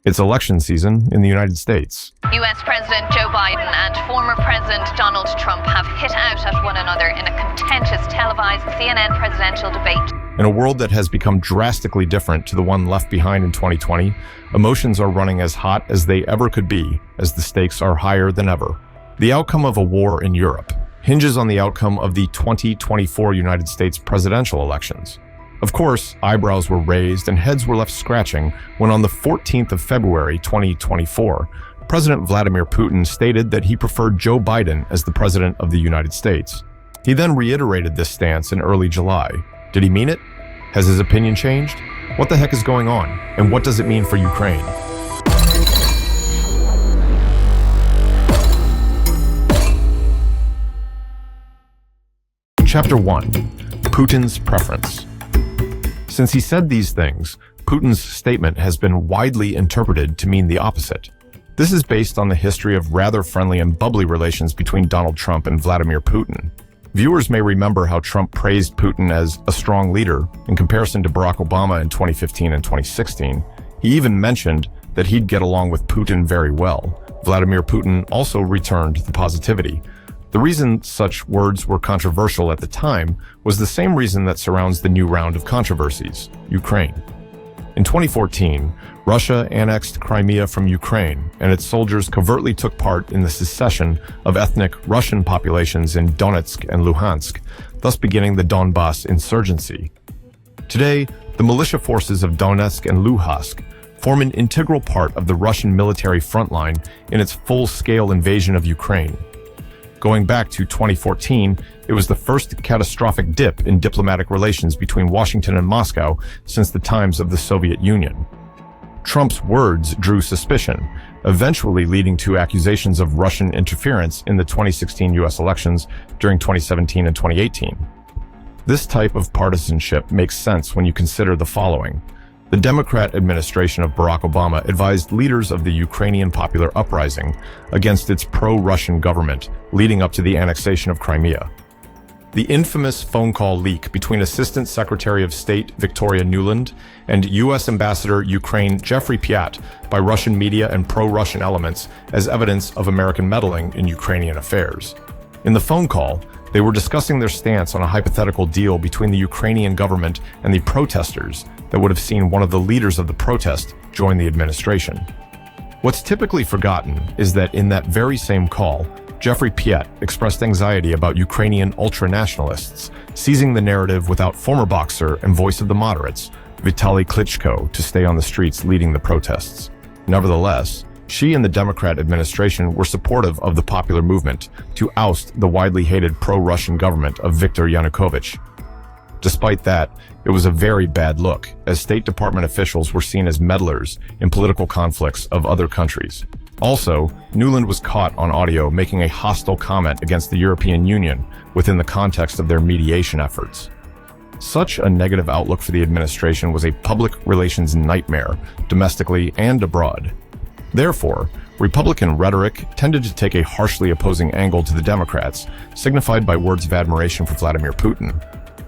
It's election season in the United States. U.S. President Joe Biden and former President Donald Trump have hit out at one another in a contentious televised CNN presidential debate. In a world that has become drastically different to the one left behind in 2020, emotions are running as hot as they ever could be, as the stakes are higher than ever. The outcome of a war in Europe hinges on the outcome of the 2024 United States presidential elections. Of course, eyebrows were raised and heads were left scratching when on the 14th of February 2024, President Vladimir Putin stated that he preferred Joe Biden as the president of the United States. He then reiterated this stance in early July. Did he mean it? Has his opinion changed? What the heck is going on? And what does it mean for Ukraine? Chapter 1. Putin's Preference. Since he said these things, Putin's statement has been widely interpreted to mean the opposite. This is based on the history of rather friendly and bubbly relations between Donald Trump and Vladimir Putin. Viewers may remember how Trump praised Putin as a strong leader in comparison to Barack Obama in 2015 and 2016. He even mentioned that he'd get along with Putin very well. Vladimir Putin also returned the positivity. The reason such words were controversial at the time was the same reason that surrounds the new round of controversies: Ukraine. In 2014, Russia annexed Crimea from Ukraine, and its soldiers covertly took part in the secession of ethnic Russian populations in Donetsk and Luhansk, thus beginning the Donbas insurgency. Today, the militia forces of Donetsk and Luhansk form an integral part of the Russian military frontline in its full-scale invasion of Ukraine. Going back to 2014, it was the first catastrophic dip in diplomatic relations between Washington and Moscow since the times of the Soviet Union. Trump's words drew suspicion, eventually leading to accusations of Russian interference in the 2016 US elections during 2017 and 2018. This type of partisanship makes sense when you consider the following. The Democrat administration of Barack Obama advised leaders of the Ukrainian Popular Uprising against its pro-Russian government, leading up to the annexation of Crimea. The infamous phone call leak between Assistant Secretary of State Victoria Nuland and U.S. Ambassador Ukraine Jeffrey Piat by Russian media and pro-Russian elements as evidence of American meddling in Ukrainian affairs. In the phone call, they were discussing their stance on a hypothetical deal between the Ukrainian government and the protesters that would have seen one of the leaders of the protest join the administration. What's typically forgotten is that in that very same call, Jeffrey Piat expressed anxiety about Ukrainian ultranationalists seizing the narrative without former boxer and voice of the moderates, Vitaly Klitschko, to stay on the streets leading the protests. Nevertheless, she and the Democrat administration were supportive of the popular movement to oust the widely hated pro-Russian government of Viktor Yanukovych. Despite that, it was a very bad look, as State Department officials were seen as meddlers in political conflicts of other countries. Also, Nuland was caught on audio making a hostile comment against the European Union within the context of their mediation efforts. Such a negative outlook for the administration was a public relations nightmare, domestically and abroad. Therefore, Republican rhetoric tended to take a harshly opposing angle to the Democrats, signified by words of admiration for Vladimir Putin.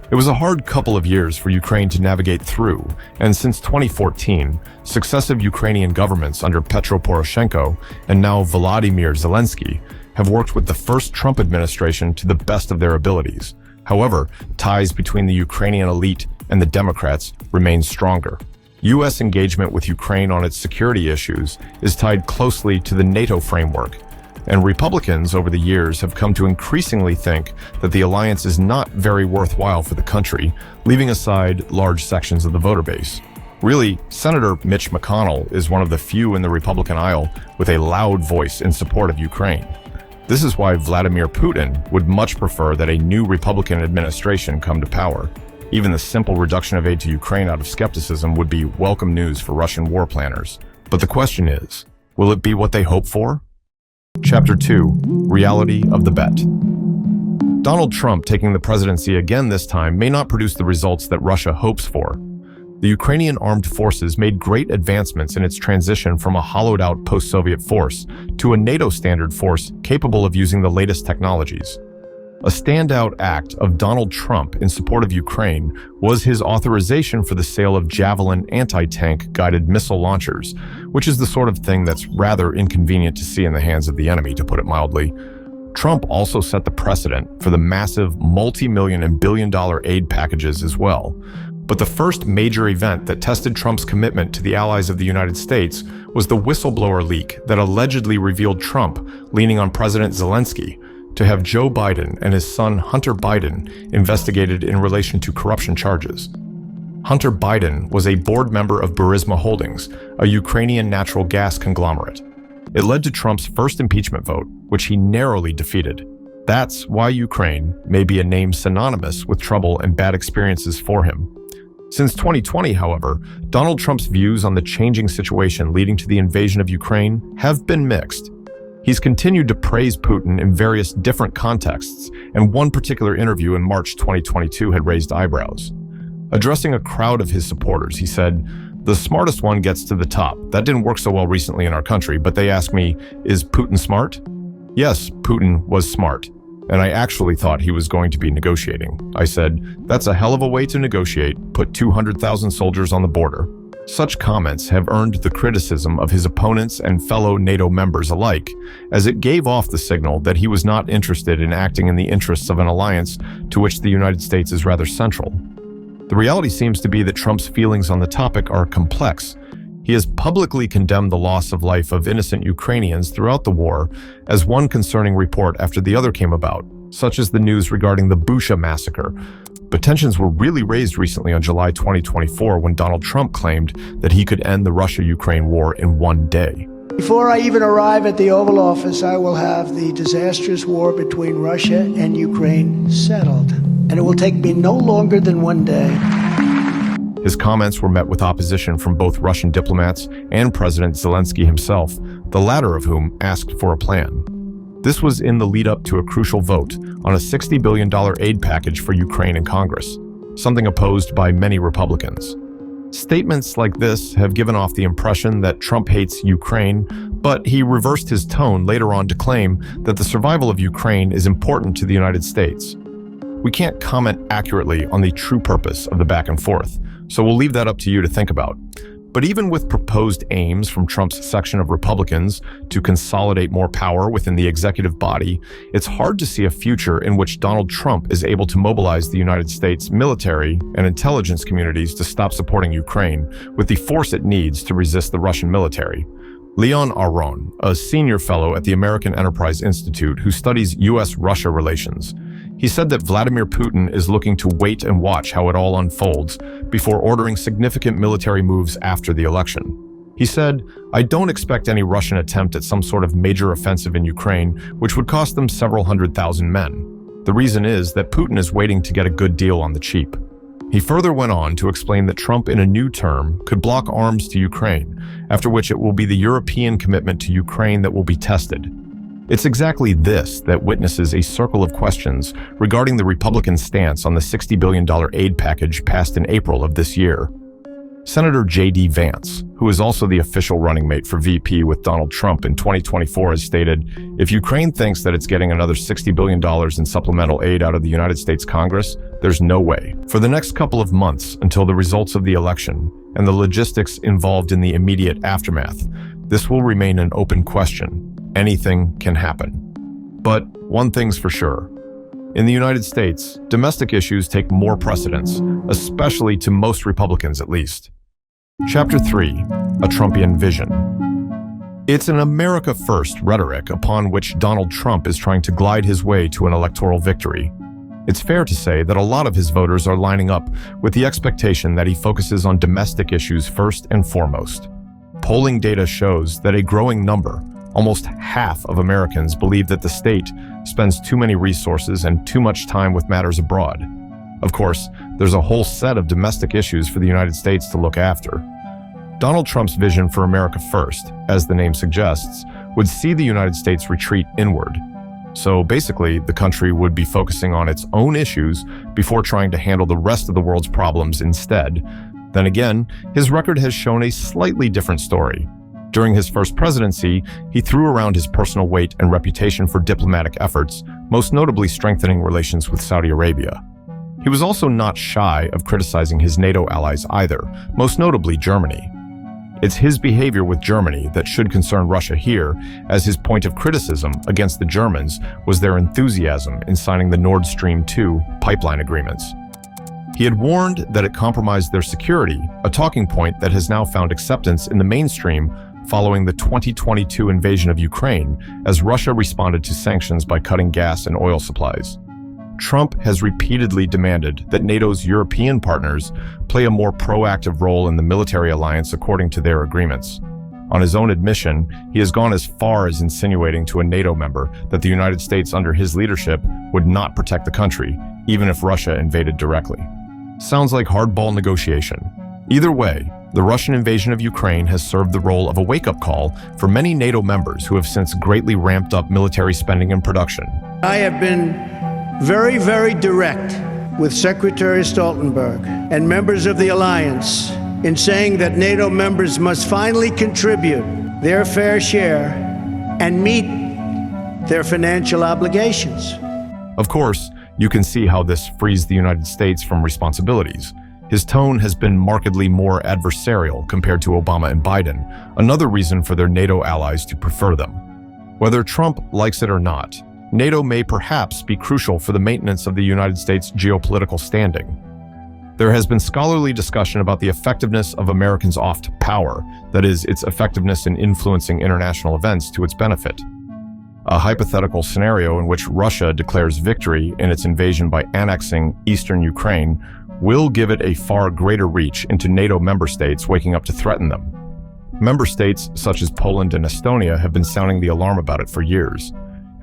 It was a hard couple of years for Ukraine to navigate through, and since 2014, successive Ukrainian governments under Petro Poroshenko and now Volodymyr Zelenskyy have worked with the first Trump administration to the best of their abilities. However, ties between the Ukrainian elite and the Democrats remain stronger. U.S. engagement with Ukraine on its security issues is tied closely to the NATO framework, and Republicans over the years have come to increasingly think that the alliance is not very worthwhile for the country, leaving aside large sections of the voter base. Really, Senator Mitch McConnell is one of the few in the Republican aisle with a loud voice in support of Ukraine. This is why Vladimir Putin would much prefer that a new Republican administration come to power. Even the simple reduction of aid to Ukraine out of skepticism would be welcome news for Russian war planners. But the question is, will it be what they hope for? Chapter 2. Reality of the Bet. Donald Trump taking the presidency again this time may not produce the results that Russia hopes for. The Ukrainian armed forces made great advancements in its transition from a hollowed-out post-Soviet force to a NATO-standard force capable of using the latest technologies. A standout act of Donald Trump in support of Ukraine was his authorization for the sale of Javelin anti-tank guided missile launchers, which is the sort of thing that's rather inconvenient to see in the hands of the enemy, to put it mildly. Trump also set the precedent for the massive multi-million and billion-dollar aid packages as well. But the first major event that tested Trump's commitment to the allies of the United States was the whistleblower leak that allegedly revealed Trump leaning on President Zelenskyy to have Joe Biden and his son Hunter Biden investigated in relation to corruption charges. Hunter Biden was a board member of Burisma Holdings, a Ukrainian natural gas conglomerate. It led to Trump's first impeachment vote, which he narrowly defeated. That's why Ukraine may be a name synonymous with trouble and bad experiences for him. Since 2020, however, Donald Trump's views on the changing situation leading to the invasion of Ukraine have been mixed. He's continued to praise Putin in various different contexts, and one particular interview in March 2022 had raised eyebrows. Addressing a crowd of his supporters, he said, "The smartest one gets to the top. That didn't work so well recently in our country, but they ask me, is Putin smart? Yes, Putin was smart, and I actually thought he was going to be negotiating. I said, that's a hell of a way to negotiate, put 200,000 soldiers on the border." Such comments have earned the criticism of his opponents and fellow NATO members alike, as it gave off the signal that he was not interested in acting in the interests of an alliance to which the United States is rather central. The reality seems to be that Trump's feelings on the topic are complex. He has publicly condemned the loss of life of innocent Ukrainians throughout the war, as one concerning report after the other came about, such as the news regarding the Bucha massacre. But tensions were really raised recently on July 2024 when Donald Trump claimed that he could end the Russia-Ukraine war in one day. Before I even arrive at the Oval Office, I will have the disastrous war between Russia and Ukraine settled. And it will take me no longer than one day. His comments were met with opposition from both Russian diplomats and President Zelenskyy himself, the latter of whom asked for a plan. This was in the lead-up to a crucial vote on a $60 billion aid package for Ukraine in Congress, something opposed by many Republicans. Statements like this have given off the impression that Trump hates Ukraine, but he reversed his tone later on to claim that the survival of Ukraine is important to the United States. We can't comment accurately on the true purpose of the back and forth, so we'll leave that up to you to think about. But even with proposed aims from Trump's section of Republicans to consolidate more power within the executive body, it's hard to see a future in which Donald Trump is able to mobilize the United States military and intelligence communities to stop supporting Ukraine with the force it needs to resist the Russian military. Leon Aron, a senior fellow at the American Enterprise Institute who studies U.S.-Russia relations, he said that Vladimir Putin is looking to wait and watch how it all unfolds before ordering significant military moves after the election. He said, "I don't expect any Russian attempt at some sort of major offensive in Ukraine, which would cost them several 100,000 men. The reason is that Putin is waiting to get a good deal on the cheap." He further went on to explain that Trump in a new term could block arms to Ukraine, after which it will be the European commitment to Ukraine that will be tested. It's exactly this that witnesses a circle of questions regarding the Republican stance on the $60 billion aid package passed in April of this year. Senator J.D. Vance, who is also the official running mate for VP with Donald Trump in 2024, has stated, "If Ukraine thinks that it's getting another $60 billion in supplemental aid out of the United States Congress, there's no way." For the next couple of months until the results of the election and the logistics involved in the immediate aftermath, this will remain an open question. Anything can happen. But one thing's for sure. In the United States, domestic issues take more precedence, especially to most Republicans at least. Chapter 3, A Trumpian Vision. It's an America First rhetoric upon which Donald Trump is trying to glide his way to an electoral victory. It's fair to say that a lot of his voters are lining up with the expectation that he focuses on domestic issues first and foremost. Polling data shows that a growing number, almost half of Americans, believe that the state spends too many resources and too much time with matters abroad. Of course, there's a whole set of domestic issues for the United States to look after. Donald Trump's vision for America First, as the name suggests, would see the United States retreat inward. So basically, the country would be focusing on its own issues before trying to handle the rest of the world's problems instead. Then again, his record has shown a slightly different story. During his first presidency, he threw around his personal weight and reputation for diplomatic efforts, most notably strengthening relations with Saudi Arabia. He was also not shy of criticizing his NATO allies either, most notably Germany. It's his behavior with Germany that should concern Russia here, as his point of criticism against the Germans was their enthusiasm in signing the Nord Stream 2 pipeline agreements. He had warned that it compromised their security, a talking point that has now found acceptance in the mainstream following the 2022 invasion of Ukraine, as Russia responded to sanctions by cutting gas and oil supplies. Trump has repeatedly demanded that NATO's European partners play a more proactive role in the military alliance according to their agreements. On his own admission, he has gone as far as insinuating to a NATO member that the United States under his leadership would not protect the country, even if Russia invaded directly. Sounds like hardball negotiation. Either way, the Russian invasion of Ukraine has served the role of a wake-up call for many NATO members who have since greatly ramped up military spending and production. I have been very, very direct with Secretary Stoltenberg and members of the alliance in saying that NATO members must finally contribute their fair share and meet their financial obligations. Of course, you can see how this frees the United States from responsibilities. His tone has been markedly more adversarial compared to Obama and Biden, another reason for their NATO allies to prefer them. Whether Trump likes it or not, NATO may perhaps be crucial for the maintenance of the United States' geopolitical standing. There has been scholarly discussion about the effectiveness of Americans' oft power, that is, its effectiveness in influencing international events to its benefit. A hypothetical scenario in which Russia declares victory in its invasion by annexing eastern Ukraine will give it a far greater reach into NATO member states waking up to threaten them. Member states such as Poland and Estonia have been sounding the alarm about it for years.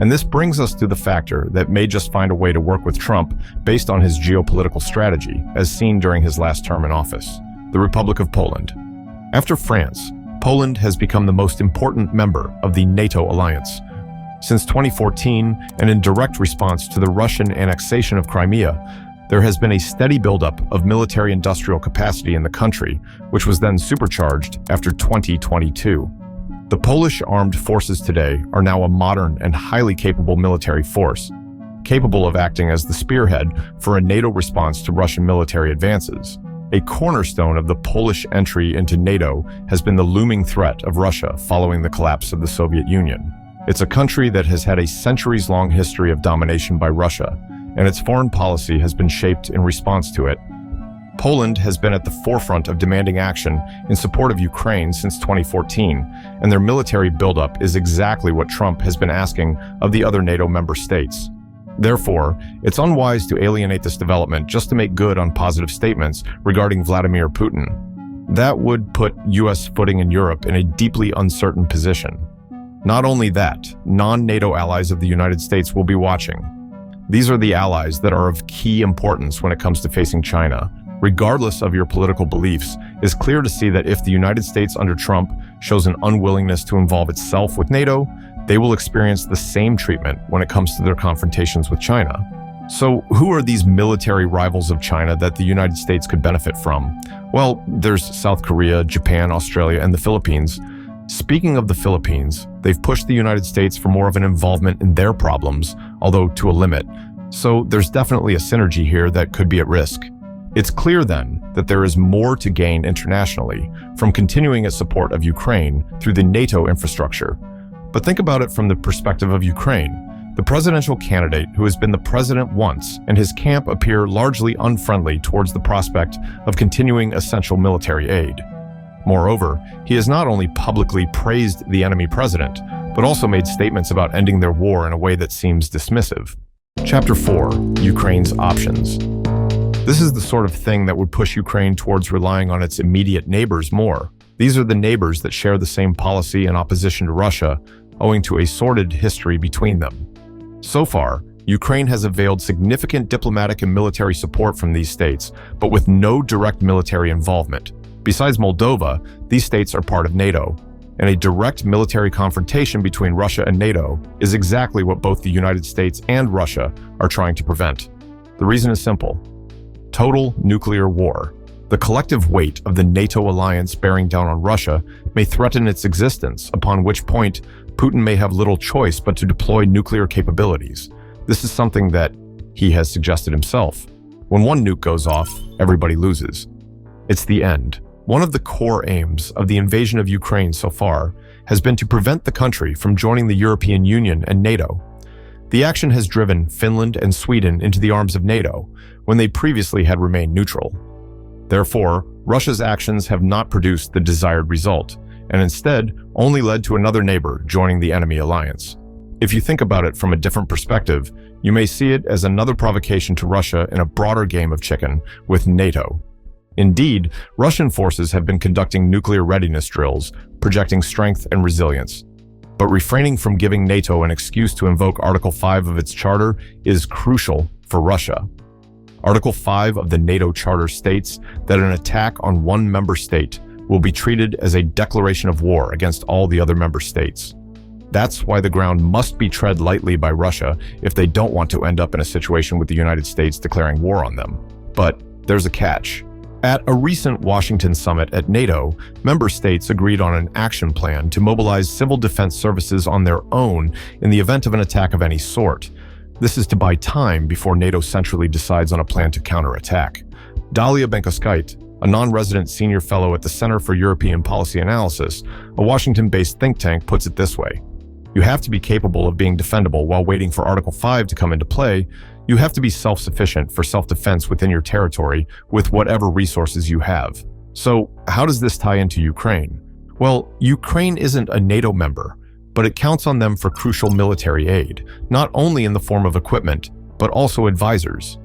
And this brings us to the factor that may just find a way to work with Trump based on his geopolitical strategy, as seen during his last term in office: the Republic of Poland. After France, Poland has become the most important member of the NATO alliance. Since 2014, and in direct response to the Russian annexation of Crimea, there has been a steady buildup of military-industrial capacity in the country, which was then supercharged after 2022. The Polish armed forces today are now a modern and highly capable military force, capable of acting as the spearhead for a NATO response to Russian military advances. A cornerstone of the Polish entry into NATO has been the looming threat of Russia following the collapse of the Soviet Union. It's a country that has had a centuries-long history of domination by Russia, and its foreign policy has been shaped in response to it. Poland has been at the forefront of demanding action in support of Ukraine since 2014, and their military buildup is exactly what Trump has been asking of the other NATO member states. Therefore, it's unwise to alienate this development just to make good on positive statements regarding Vladimir Putin. That would put U.S. footing in Europe in a deeply uncertain position. Not only that, non-NATO allies of the United States will be watching. These are the allies that are of key importance when it comes to facing China. Regardless of your political beliefs, it's clear to see that if the United States under Trump shows an unwillingness to involve itself with NATO, they will experience the same treatment when it comes to their confrontations with China. So who are these military rivals of China that the United States could benefit from? Well, there's South Korea, Japan, Australia, and the Philippines. Speaking of the Philippines, they've pushed the United States for more of an involvement in their problems, although to a limit. So there's definitely a synergy here that could be at risk. It's clear then that there is more to gain internationally from continuing its support of Ukraine through the NATO infrastructure. But think about it from the perspective of Ukraine. The presidential candidate who has been the president once and his camp appear largely unfriendly towards the prospect of continuing essential military aid. Moreover, he has not only publicly praised the enemy president, but also made statements about ending their war in a way that seems dismissive. Chapter 4: Ukraine's Options. This is the sort of thing that would push Ukraine towards relying on its immediate neighbors more. These are the neighbors that share the same policy in opposition to Russia, owing to a sordid history between them. So far, Ukraine has availed significant diplomatic and military support from these states, but with no direct military involvement. Besides Moldova, these states are part of NATO, and a direct military confrontation between Russia and NATO is exactly what both the United States and Russia are trying to prevent. The reason is simple: total nuclear war. The collective weight of the NATO alliance bearing down on Russia may threaten its existence, upon which point Putin may have little choice but to deploy nuclear capabilities. This is something that he has suggested himself. When one nuke goes off, everybody loses. It's the end. One of the core aims of the invasion of Ukraine so far has been to prevent the country from joining the European Union and NATO. The action has driven Finland and Sweden into the arms of NATO when they previously had remained neutral. Therefore, Russia's actions have not produced the desired result, and instead only led to another neighbor joining the enemy alliance. If you think about it from a different perspective, you may see it as another provocation to Russia in a broader game of chicken with NATO. Indeed, Russian forces have been conducting nuclear readiness drills, projecting strength and resilience. But refraining from giving NATO an excuse to invoke Article 5 of its charter is crucial for Russia. Article 5 of the NATO Charter states that an attack on one member state will be treated as a declaration of war against all the other member states. That's why the ground must be tread lightly by Russia if they don't want to end up in a situation with the United States declaring war on them. But there's a catch. At a recent Washington summit at NATO, member states agreed on an action plan to mobilize civil defense services on their own in the event of an attack of any sort. This is to buy time before NATO centrally decides on a plan to counterattack. Dalia Benkoskite, a non-resident senior fellow at the Center for European Policy Analysis, a Washington-based think tank, puts it this way. You have to be capable of being defendable while waiting for Article 5 to come into play. You have to be self-sufficient for self-defense within your territory with whatever resources you have. So, how does this tie into Ukraine? Well, Ukraine isn't a NATO member, but it counts on them for crucial military aid, not only in the form of equipment, but also advisors.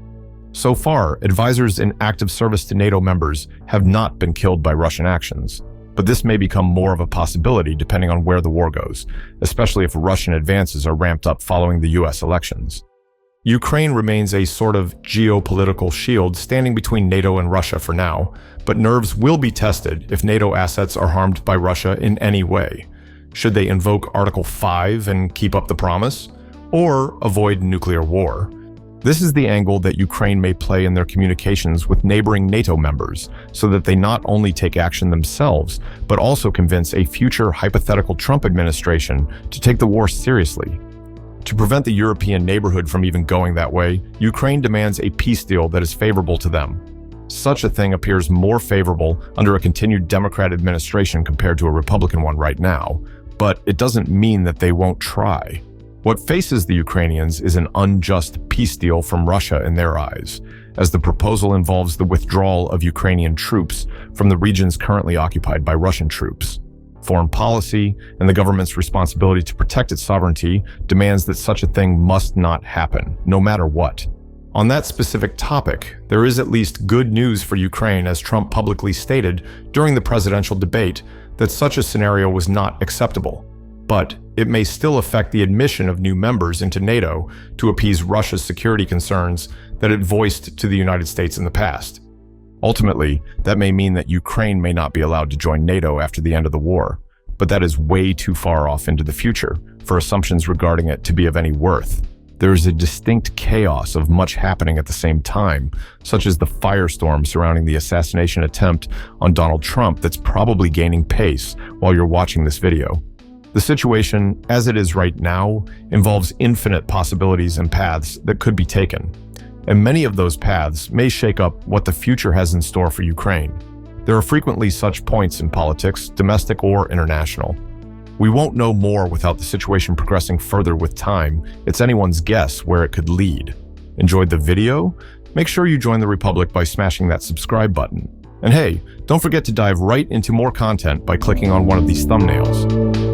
So far, advisors in active service to NATO members have not been killed by Russian actions, but this may become more of a possibility depending on where the war goes, especially if Russian advances are ramped up following the US elections. Ukraine remains a sort of geopolitical shield standing between NATO and Russia for now, but nerves will be tested if NATO assets are harmed by Russia in any way. Should they invoke Article 5 and keep up the promise, or avoid nuclear war? This is the angle that Ukraine may play in their communications with neighboring NATO members, so that they not only take action themselves, but also convince a future hypothetical Trump administration to take the war seriously. To prevent the European neighborhood from even going that way, Ukraine demands a peace deal that is favorable to them. Such a thing appears more favorable under a continued Democrat administration compared to a Republican one right now, but it doesn't mean that they won't try. What faces the Ukrainians is an unjust peace deal from Russia in their eyes, as the proposal involves the withdrawal of Ukrainian troops from the regions currently occupied by Russian troops. Foreign policy and the government's responsibility to protect its sovereignty demands that such a thing must not happen, no matter what. On that specific topic, there is at least good news for Ukraine, as Trump publicly stated during the presidential debate that such a scenario was not acceptable. But it may still affect the admission of new members into NATO to appease Russia's security concerns that it voiced to the United States in the past. Ultimately, that may mean that Ukraine may not be allowed to join NATO after the end of the war, but that is way too far off into the future for assumptions regarding it to be of any worth. There is a distinct chaos of much happening at the same time, such as the firestorm surrounding the assassination attempt on Donald Trump that's probably gaining pace while you're watching this video. The situation, as it is right now, involves infinite possibilities and paths that could be taken. And many of those paths may shake up what the future has in store for Ukraine. There are frequently such points in politics, domestic or international. We won't know more without the situation progressing further with time. It's anyone's guess where it could lead. Enjoyed the video? Make sure you join the Republic by smashing that subscribe button. And hey, don't forget to dive right into more content by clicking on one of these thumbnails.